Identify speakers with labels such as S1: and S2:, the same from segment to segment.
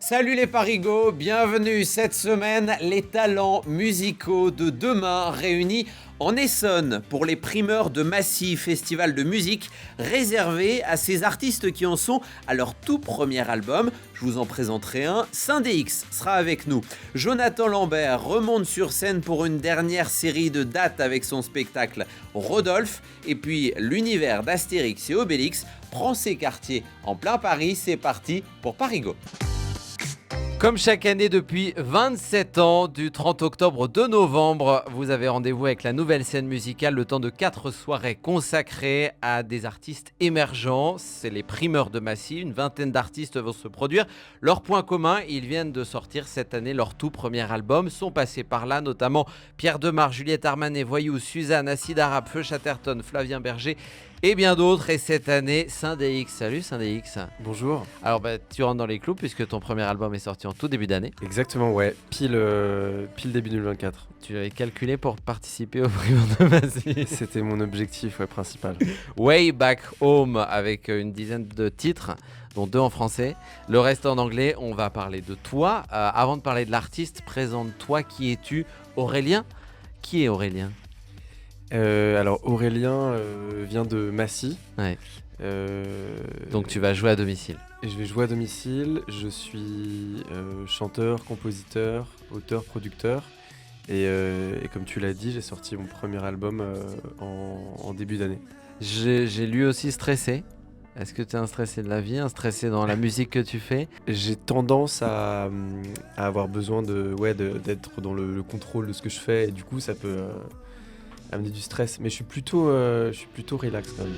S1: Salut les parigots, bienvenue cette semaine, les talents musicaux de demain réunis en Essonne pour les primeurs de Massy, festival de musique réservé à ces artistes qui en sont à leur tout premier album. Je vous en présenterai un, Syndéx sera avec nous. Jonathan Lambert remonte sur scène pour une dernière série de dates avec son spectacle Rodolphe. Et puis l'univers d'Astérix et Obélix prend ses quartiers en plein Paris. C'est parti pour Parigo. Comme chaque année depuis 27 ans, du 30 octobre au 2 novembre, vous avez rendez-vous avec la nouvelle scène musicale, le temps de 4 soirées consacrées à des artistes émergents. C'est les primeurs de Massy, une vingtaine d'artistes vont se produire. Leur point commun, ils viennent de sortir cette année leur tout premier album. Sont passés par là notamment Pierre Demar, Juliette Armanet, Voyou, Suzanne, Acid Arabe, Feu Chatterton, Flavien Berger et bien d'autres. Et cette année, Syndéx. Salut Syndéx.
S2: Bonjour.
S1: Alors tu rentres dans les clous puisque ton premier album est sorti en tout début d'année.
S2: Exactement, ouais. Pile début 2024.
S1: Tu avais calculé pour participer au primeurs de Massy.
S2: C'était mon objectif principal.
S1: Way Back Home avec une dizaine de titres, dont 2 en français. Le reste en anglais. On va parler de toi. Avant de parler de l'artiste, présente-toi. Qui es-tu? Aurélien. Qui est Aurélien?
S2: Alors Aurélien vient de Massy.
S1: Ouais. Donc tu vas jouer à domicile.
S2: Et je vais jouer à domicile. Je suis chanteur, compositeur, auteur, producteur. Et comme tu l'as dit, j'ai sorti mon premier album en début d'année.
S1: J'ai lui aussi stressé. Est-ce que tu es un stressé de la vie, un stressé dans la musique que tu fais?
S2: J'ai tendance à avoir besoin d'être dans le contrôle de ce que je fais. Et du coup, ça peut amener du stress. Mais je suis plutôt relax quand même.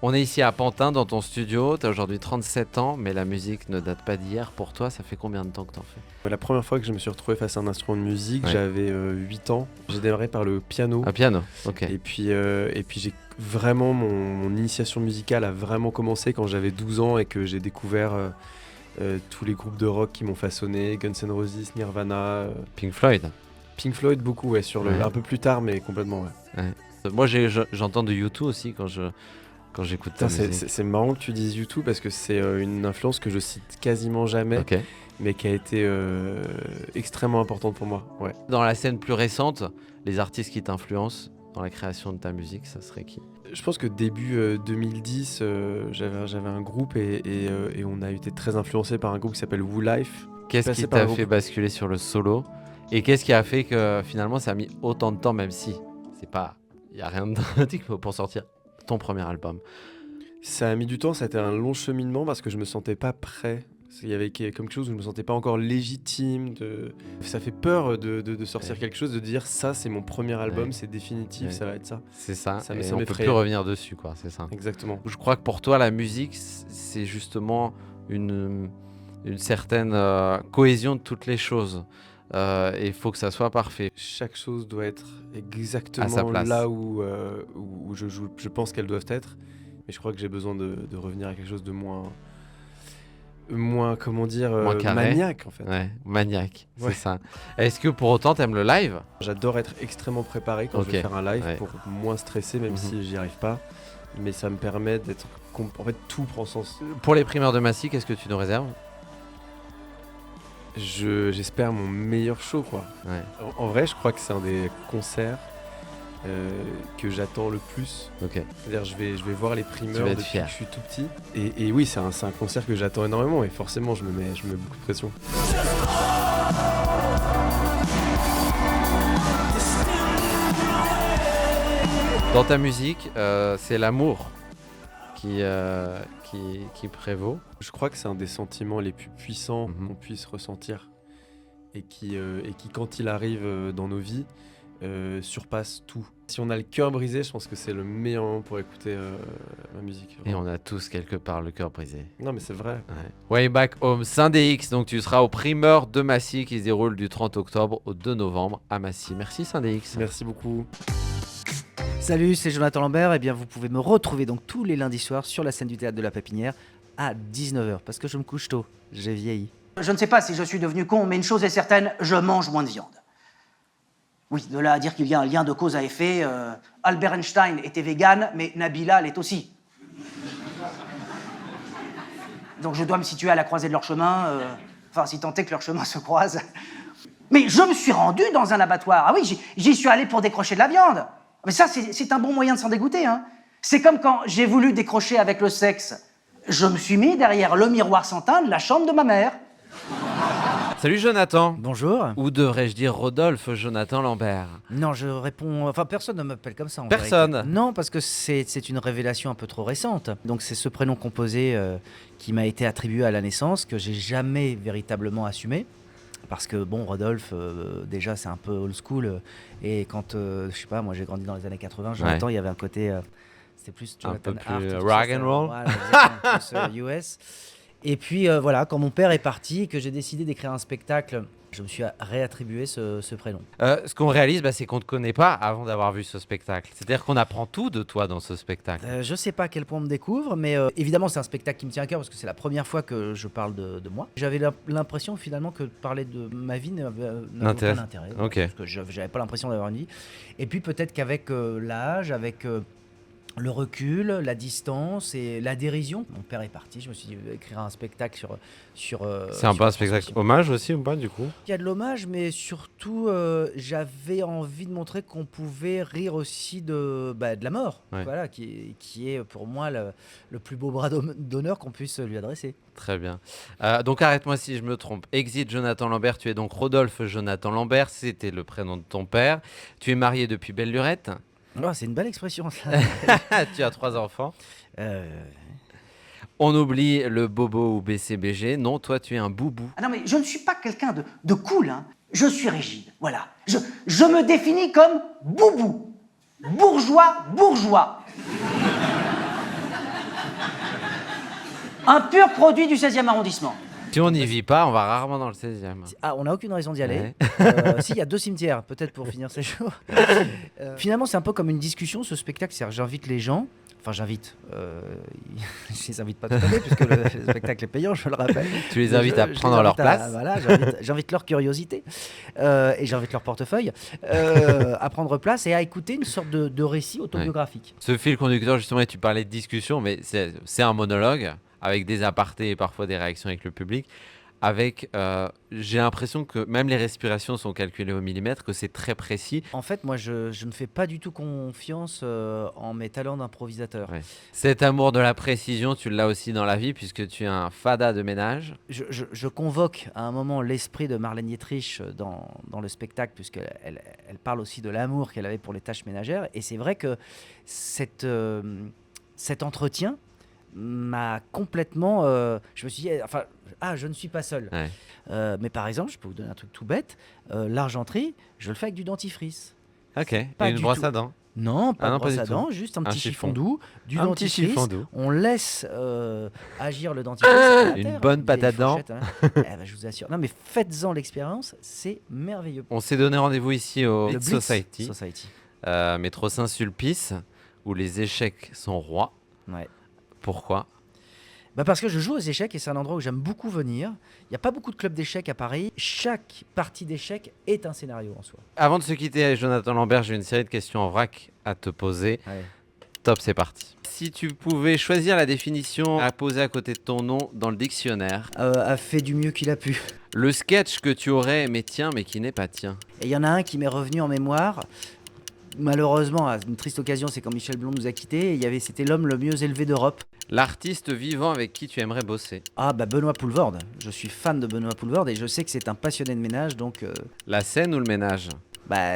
S1: On est ici à Pantin dans ton studio, tu as aujourd'hui 37 ans, mais la musique ne date pas d'hier. Pour toi, ça fait combien de temps que t'en fais?
S2: La première fois que je me suis retrouvé face à un instrument de musique,
S1: Ouais.
S2: j'avais 8 ans. J'ai démarré par le piano.
S1: Un piano, ok.
S2: Et puis j'ai vraiment, mon initiation musicale a vraiment commencé quand j'avais 12 ans et que j'ai découvert tous les groupes de rock qui m'ont façonné, Guns N' Roses, Nirvana,
S1: Pink Floyd.
S2: Pink Floyd beaucoup, ouais,
S1: Ouais.
S2: un peu plus tard, mais complètement, ouais.
S1: Moi, j'entends de U2 aussi quand j'écoute ta
S2: Putain,
S1: musique.
S2: c'est marrant que tu dises U2 parce que c'est une influence que je cite quasiment jamais,
S1: Ok.
S2: mais qui a été extrêmement importante pour moi, ouais.
S1: Dans la scène plus récente, les artistes qui t'influencent dans la création de ta musique, ça serait qui?
S2: Je pense que début 2010, j'avais un groupe et on a été très influencé par un groupe qui s'appelle Woo Life.
S1: Qu'est-ce
S2: Passé
S1: qui
S2: par
S1: t'a
S2: un
S1: fait
S2: groupe-
S1: basculer sur le solo? Et qu'est-ce qui a fait que finalement ça a mis autant de temps, même si il n'y a rien de dramatique pour sortir ton premier album?
S2: Ça a mis du temps, ça a été un long cheminement parce que je me sentais pas prêt. Il y avait comme quelque chose où je me sentais pas encore légitime. Ça fait peur de sortir
S1: Ouais.
S2: quelque chose, de dire ça c'est mon premier album,
S1: Ouais.
S2: c'est définitif,
S1: Ouais.
S2: ça va être ça.
S1: C'est ça,
S2: Ça
S1: et on peut
S2: m'effraie.
S1: plus revenir dessus, quoi, c'est ça.
S2: Exactement.
S1: Je crois que pour toi, la musique, c'est justement une certaine cohésion de toutes les choses. Et il faut que ça soit parfait.
S2: Chaque chose doit être
S1: À sa
S2: exactement
S1: place.
S2: là où je pense qu'elles doivent être. Mais je crois que j'ai besoin de revenir à quelque chose de moins comment dire,
S1: Moins carré.
S2: maniaque en fait.
S1: Ouais, maniaque,
S2: Ouais.
S1: c'est ça. Est-ce que pour autant, t'aimes le live?
S2: J'adore être extrêmement préparé quand je vais
S1: Ok.
S2: faire un live
S1: Ouais.
S2: pour moins stresser, même
S1: Mhm.
S2: si j'y arrive pas. Mais ça me permet d'être. En fait, tout prend sens.
S1: Pour les primeurs de Massy, qu'est-ce que tu nous réserves?
S2: J'espère mon meilleur show, quoi.
S1: Ouais,
S2: En vrai, je crois que c'est un des concerts que j'attends le plus.
S1: ok.
S2: C'est-à-dire, je vais voir les
S1: Tu
S2: primeurs
S1: vas être
S2: depuis
S1: fier.
S2: que je suis tout petit. Et oui, c'est un concert que j'attends énormément. Et forcément, je me mets beaucoup de pression.
S1: Dans ta musique, c'est l'amour qui prévaut.
S2: Je crois que c'est un des sentiments les plus puissants
S1: Mhm.
S2: qu'on puisse ressentir. Et qui, quand il arrive dans nos vies, surpasse tout. Si on a le cœur brisé, je pense que c'est le meilleur moment pour écouter ma musique.
S1: Et on a tous quelque part le cœur brisé.
S2: Non, mais c'est vrai.
S1: Ouais. Way Back Home, Syndéx, donc tu seras au primeur de Massy qui se déroule du 30 octobre au 2 novembre à Massy. Merci Syndéx.
S2: Merci beaucoup.
S3: Salut, c'est Jonathan Lambert. Eh bien, vous pouvez me retrouver donc tous les lundis soirs sur la scène du théâtre de la Pépinière à 19h parce que je me couche tôt. J'ai vieilli.
S4: Je ne sais pas si je suis devenu con, mais une chose est certaine, je mange moins de viande. Oui, de là à dire qu'il y a un lien de cause à effet, Albert Einstein était vegan, mais Nabila l'est aussi. Donc je dois me situer à la croisée de leur chemin, enfin si tant est que leurs chemins se croisent. Mais je me suis rendu dans un abattoir. Ah oui, j'y suis allé pour décrocher de la viande. Mais ça, c'est un bon moyen de s'en dégoûter, hein. C'est comme quand j'ai voulu décrocher avec le sexe. Je me suis mis derrière le miroir sans teint de la chambre de ma mère.
S1: Salut Jonathan.
S3: Bonjour.
S1: Ou devrais-je dire Rodolphe Jonathan Lambert?
S3: Non, je réponds... Enfin, personne ne m'appelle comme ça.
S1: Personne.
S3: Vérité. Non, parce que c'est une révélation un peu trop récente. Donc c'est ce prénom composé qui m'a été attribué à la naissance, que j'ai jamais véritablement assumé. Parce que bon, Rodolphe, déjà c'est un peu old school. Et quand, je sais pas, moi j'ai grandi dans les années 80, Jonathan, il y avait un côté... c'était plus Jonathan
S1: un peu plus
S3: Hart,
S1: rock and roll.
S3: Voilà, exactement, plus US. Et puis voilà, quand mon père est parti et que j'ai décidé d'écrire un spectacle, je me suis réattribué ce prénom.
S1: Ce qu'on réalise, c'est qu'on ne te connaît pas avant d'avoir vu ce spectacle. C'est-à-dire qu'on apprend tout de toi dans ce spectacle.
S3: Je sais pas à quel point on me découvre, mais évidemment c'est un spectacle qui me tient à cœur parce que c'est la première fois que je parle de moi. J'avais l'impression finalement que parler de ma vie n'avait aucun intérêt.
S1: Okay.
S3: Parce que j'avais pas l'impression d'avoir une vie. Et puis peut-être qu'avec l'âge, avec... le recul, la distance et la dérision. Mon père est parti, je me suis dit écrire un spectacle sur
S1: c'est un peu un spectacle hommage aussi ou pas du coup?
S3: Il y a de l'hommage, mais surtout j'avais envie de montrer qu'on pouvait rire aussi de la mort, voilà, qui est pour moi le plus beau bras d'honneur qu'on puisse lui adresser.
S1: Très bien. Donc arrête-moi si je me trompe. Exit Jonathan Lambert, tu es donc Rodolphe Jonathan Lambert, c'était le prénom de ton père. Tu es marié depuis belle lurette.
S3: Oh, c'est une belle expression ça.
S1: Tu as 3 enfants. On oublie le bobo ou BCBG. Non, toi tu es un boubou.
S4: Ah non mais je ne suis pas quelqu'un de cool, hein. Je suis rigide, voilà. Je me définis comme boubou. Bourgeois. Un pur produit du 16e arrondissement.
S1: Si on n'y vit pas, on va rarement dans le 16e.
S3: Ah, on n'a aucune raison d'y aller. Si, il y a 2 cimetières, peut-être pour finir ces jours. Finalement, c'est un peu comme une discussion, ce spectacle. C'est-à-dire, j'invite les gens. Enfin, j'invite. Je les invite pas tout à fait, puisque le spectacle est payant, je le rappelle.
S1: Tu les invites à prendre leur place.
S3: Voilà, j'invite leur curiosité et j'invite leur portefeuille à prendre place et à écouter une sorte de récit autobiographique.
S1: Ce fil conducteur, justement, et tu parlais de discussion, mais c'est un monologue, avec des apartés et parfois des réactions avec le public, j'ai l'impression que même les respirations sont calculées au millimètre, que c'est très précis.
S3: En fait, moi, je ne fais pas du tout confiance en mes talents d'improvisateur.
S1: Ouais. Cet amour de la précision, tu l'as aussi dans la vie, puisque tu es un fada de ménage.
S3: Je convoque à un moment l'esprit de Marlène Dietrich dans le spectacle, puisqu'elle parle aussi de l'amour qu'elle avait pour les tâches ménagères. Et c'est vrai que cet entretien m'a complètement... je me suis dit, je ne suis pas seul.
S1: Ouais.
S3: Mais par exemple, je peux vous donner un truc tout bête. L'argenterie, je le fais avec du dentifrice.
S1: Ok,
S3: Pas
S1: et une
S3: du
S1: brosse
S3: tout.
S1: à dents.
S3: Non, pas de
S1: pas
S3: brosse
S1: du
S3: à
S1: tout.
S3: dents, juste un petit chiffon doux, du
S1: Un petit
S3: dentifrice.
S1: chiffon doux.
S3: On laisse agir le dentifrice. à
S1: Une
S3: terre,
S1: bonne
S3: des
S1: pâte à dents.
S3: fourchettes, je vous assure. Non, mais faites-en l'expérience, c'est merveilleux.
S1: On s'est donné rendez-vous ici au
S3: Le
S1: Blitz
S3: Blitz
S1: Society. Métro Saint-Sulpice, où les échecs sont rois.
S3: Ouais.
S1: Pourquoi?
S3: Parce que je joue aux échecs et c'est un endroit où j'aime beaucoup venir. Il n'y a pas beaucoup de clubs d'échecs à Paris. Chaque partie d'échecs est un scénario en soi.
S1: Avant de se quitter, Jonathan Lambert, j'ai une série de questions en vrac à te poser.
S3: Allez.
S1: Top, c'est parti. Si tu pouvais choisir la définition à poser à côté de ton nom dans le dictionnaire,
S3: A fait du mieux qu'il a pu.
S1: le sketch que tu aurais aimé tien mais qui n'est pas tien.
S3: Et il y en a un qui m'est revenu en mémoire. Malheureusement, à une triste occasion, c'est quand Michel Blond nous a quittés. C'était l'homme le mieux élevé d'Europe.
S1: L'artiste vivant avec qui tu aimerais bosser.
S3: Benoît Poelvoorde. Je suis fan de Benoît Poelvoorde et je sais que c'est un passionné de ménage, donc
S1: La scène ou le ménage?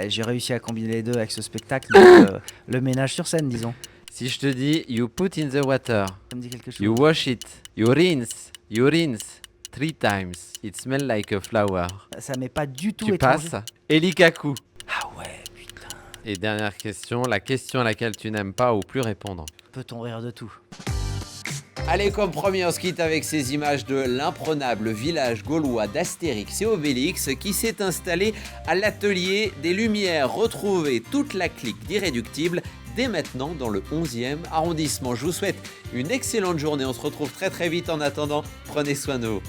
S3: j'ai réussi à combiner les deux avec ce spectacle. Donc, le ménage sur scène, disons.
S1: Si je te dis you put in the water,
S3: Ça me dit quelque chose.
S1: you wash it, you rinse 3 times, it smells like a flower.
S3: Ça m'est pas du tout
S1: Tu
S3: étranger.
S1: passes Elikaku.
S3: Ah ouais, putain.
S1: Et dernière question, la question à laquelle tu n'aimes pas ou plus répondre.
S3: Peut-on rire de tout?
S1: Allez, comme promis, on se quitte avec ces images de l'imprenable village gaulois d'Astérix et Obélix qui s'est installé à l'atelier des Lumières. Retrouvez toute la clique d'Irréductible dès maintenant dans le 11e arrondissement. Je vous souhaite une excellente journée, on se retrouve très vite. En attendant, prenez soin de vous.